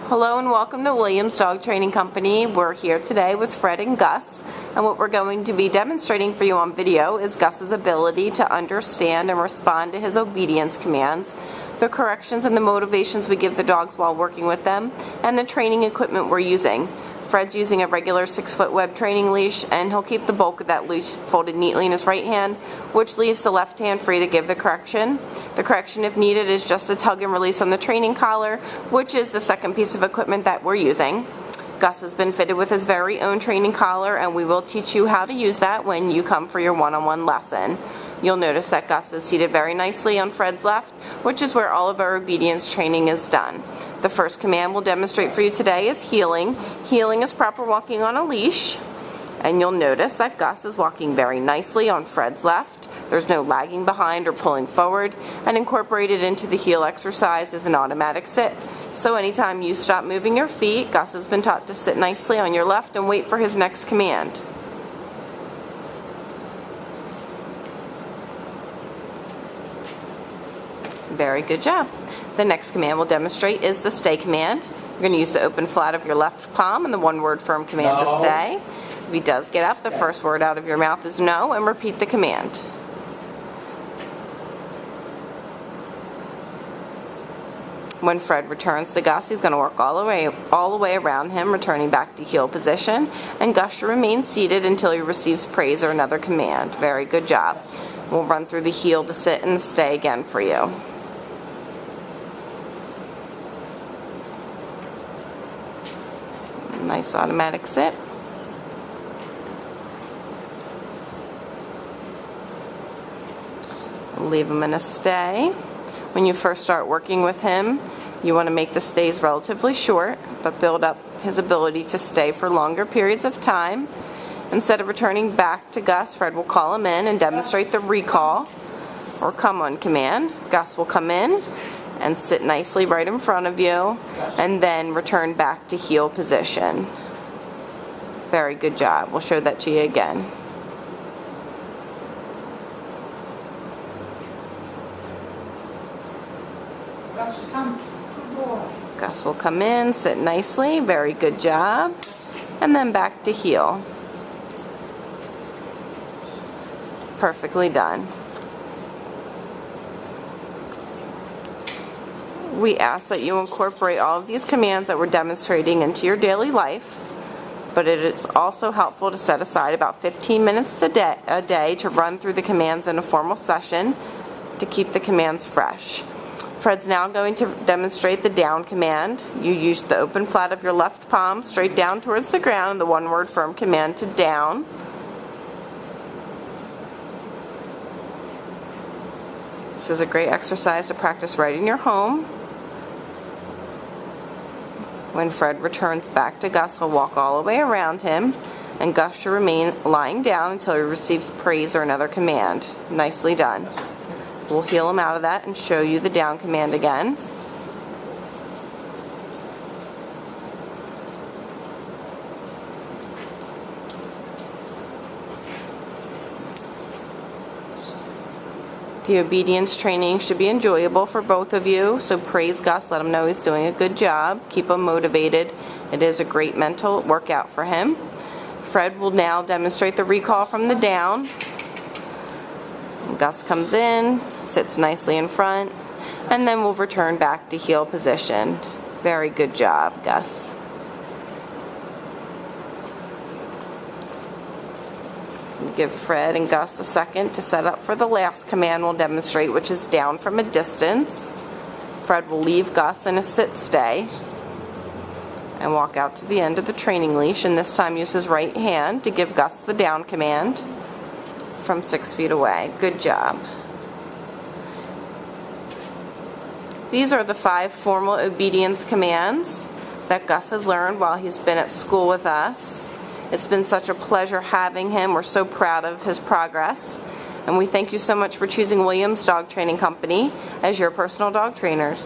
Hello and welcome to Williams Dog Training Company. We're here today with Fred and Gus, and what we're going to be demonstrating for you on video is Gus's ability to understand and respond to his obedience commands, the corrections and the motivations we give the dogs while working with them, and the training equipment we're using. Fred's using a regular 6-foot web training leash, and he'll keep the bulk of that leash folded neatly in his right hand, which leaves the left hand free to give the correction. The correction, if needed, is just a tug and release on the training collar, which is the second piece of equipment that we're using. Gus has been fitted with his very own training collar, and we will teach you how to use that when you come for your one-on-one lesson. You'll notice that Gus is seated very nicely on Fred's left, which is where all of our obedience training is done. The first command we'll demonstrate for you today is heeling. Heeling is proper walking on a leash, and you'll notice that Gus is walking very nicely on Fred's left. There's no lagging behind or pulling forward, and incorporated into the heel exercise is an automatic sit. So anytime you stop moving your feet, Gus has been taught to sit nicely on your left and wait for his next command. Very good job. The next command we'll demonstrate is the stay command. You're going to use the open flat of your left palm and the one-word firm command to stay. If he does get up, the first word out of your mouth is no, and repeat the command. When Fred returns to Gus, he's going to work all the way around him, returning back to heel position, and Gus should remain seated until he receives praise or another command. Very good job. We'll run through the heel, the sit, and the stay again for you. Nice automatic sit. Leave him in a stay. When you first start working with him, you want to make the stays relatively short, but build up his ability to stay for longer periods of time. Instead of returning back to Gus, Fred will call him in and demonstrate the recall or come on command. Gus will come in and sit nicely right in front of you, and then return back to heel position. Very good job. We'll show that to you again. Gus will come in, sit nicely, very good job, and then back to heel. Perfectly done. We ask that you incorporate all of these commands that we're demonstrating into your daily life, but it is also helpful to set aside about 15 minutes a day to run through the commands in a formal session to keep the commands fresh. Fred's now going to demonstrate the down command. You use the open flat of your left palm straight down towards the ground and the one-word firm command to down. This is a great exercise to practice right in your home. When Fred returns back to Gus, he'll walk all the way around him, and Gus should remain lying down until he receives praise or another command. Nicely done. We'll heel him out of that and show you the down command again. The obedience training should be enjoyable for both of you, so praise Gus, let him know he's doing a good job, keep him motivated. It is a great mental workout for him. Fred will now demonstrate the recall from the down. Gus comes in, sits nicely in front, and then we'll return back to heel position. Very good job, Gus. Give Fred and Gus a second to set up for the last command we'll demonstrate, which is down from a distance. Fred will leave Gus in a sit stay and walk out to the end of the training leash, and this time use his right hand to give Gus the down command from 6 feet away. Good job. These are the 5 formal obedience commands that Gus has learned while he's been at school with us. It's been such a pleasure having him. We're so proud of his progress, and we thank you so much for choosing Williams Dog Training Company as your personal dog trainers.